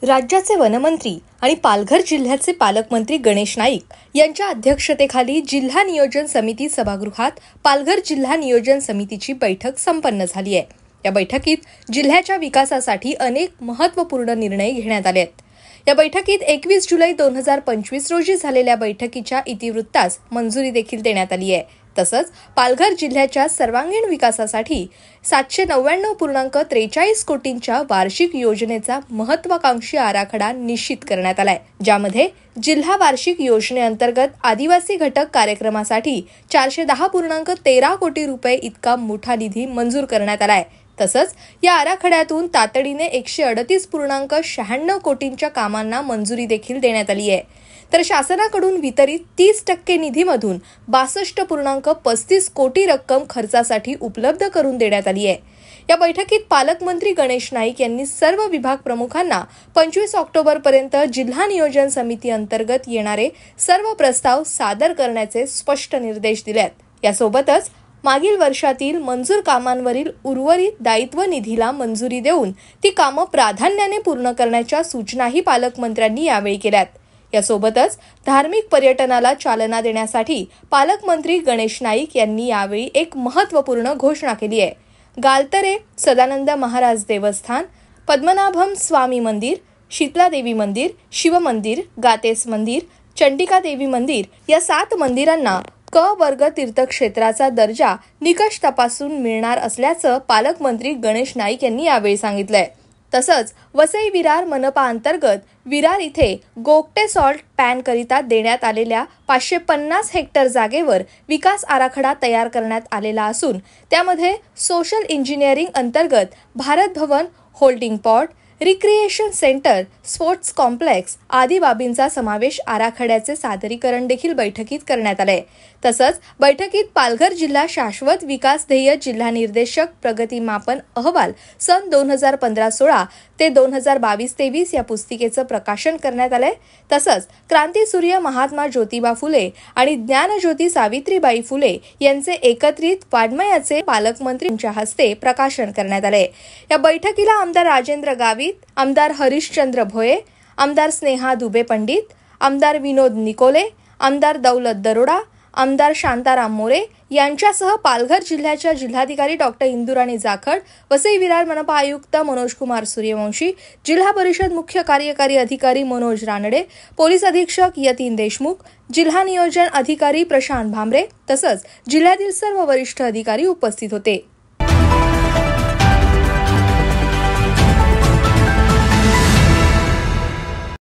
राज्याचे वनमंत्री आणि पालघर जिल्ह्याचे पालकमंत्री गणेश नाईक यांच्या अध्यक्षतेखाली जिल्हा नियोजन समिती सभागृहात पालघर जिल्हा नियोजन समितीची बैठक संपन्न झाली आहे। या बैठकीत जिल्ह्याच्या विकासासाठी अनेक महत्त्वपूर्ण निर्णय घेण्यात आले आहेत। या बैठकीत 21 जुलै 2025 रोजी झालेल्या बैठकीच्या इतिवृत्तास मंजुरी देखील देण्यात आली आहे। तसंच पालघर जिल्ह्याच्या सर्वांगीण विकासासाठी 799.43 कोटींच्या वार्षिक योजनेचा महत्त्वाकांक्षी आराखडा निश्चित करण्यात आलाय, ज्यामध्ये जिल्हा वार्षिक योजनेअंतर्गत आदिवासी घटक कार्यक्रमासाठी 410.13 कोटी रुपये इतका मोठा निधी मंजूर करण्यात आलाय। तसंच या आराखड्यातून तातडीने 138.96 कोटींच्या कामांना मंजुरी देखील देण्यात आली आहे। तर शासनाकडून वितरित 30% निधीमधून 62.35 कोटी रक्कम खर्चासाठी उपलब्ध करून देण्यात आली आहे। या बैठकीत पालकमंत्री गणेश नाईक यांनी सर्व विभाग प्रमुखांना 25 ऑक्टोबरपर्यंत जिल्हा नियोजन समिती अंतर्गत येणारे सर्व प्रस्ताव सादर करण्याचे स्पष्ट निर्देश दिलेत। यासोबतच मागील वर्षातील मंजूर कामांवरील उर्वरित दायित्व निधीला मंजुरी देऊन ती कामं प्राधान्याने पूर्ण करण्याच्या सूचनाही पालकमंत्र्यांनी यावेळी केल्यात। यासोबतच धार्मिक पर्यटनाला चालना देण्यासाठी पालकमंत्री गणेश नाईक यांनी यावेळी एक महत्त्वपूर्ण घोषणा केली आहे। गालतरे सदानंद महाराज देवस्थान, पद्मनाभम स्वामी मंदिर, शीतला देवी मंदिर, शिव मंदिर, गातेस मंदिर, चंडिका देवी मंदिर या 7 मंदिरांना क वर्ग तीर्थक्षेत्राचा दर्जा निकष तपासून मिळणार असल्याचं पालकमंत्री गणेश नाईक यांनी यावेळी सांगितलंय। तसंच वसई विरार मनपा अंतर्गत विरार इथे गोगटे सॉल्ट पॅन करिता देण्यात आलेल्या 550 हेक्टर जागेवर विकास आराखडा तयार करण्यात आलेला असून त्यामध्ये सोशल इंजिनिअरिंग अंतर्गत Bharat Bhavan, holding pot, recreation centre, sports complex आदी बाबींचा समावेश आराखड्याचे सादरीकरण देखील बैठकीत करण्यात आले। तसंच बैठकीत पालघर जिल्हा शाश्वत विकास ध्येय जिल्हा निर्देशक प्रगती मापन अहवाल सन 2015-16 ते 2022-23 या पुस्तिकेचं प्रकाशन करण्यात आले। तसंच क्रांतीसूर्य महात्मा ज्योतिबा फुले आणि ज्ञानज्योती सावित्रीबाई फुले यांचे एकत्रित वाङ्मयाचे पालकमंत्र्यांच्या हस्ते प्रकाशन करण्यात आले। या बैठकीला आमदार राजेंद्र गावित, आमदार हरिश्चंद्र भोये, आमदार स्नेहा दुबे पंडित, आमदार विनोद निकोले, आमदार दौलत दरोडा, आमदार शांताराम मोरे यांच्यासह पालघर जिल्ह्याच्या जिल्हाधिकारी डॉक्टर इंदुराणी जाखड, वसई विरार मनपा आयुक्त मनोज कुमार सूर्यवंशी, जिल्हा परिषद मुख्य कार्यकारी अधिकारी मनोज रानडे, पोलीस अधीक्षक यतीन देशमुख, जिल्हा नियोजन अधिकारी प्रशांत भामरे तसंच जिल्ह्यातील सर्व वरिष्ठ अधिकारी उपस्थित होते।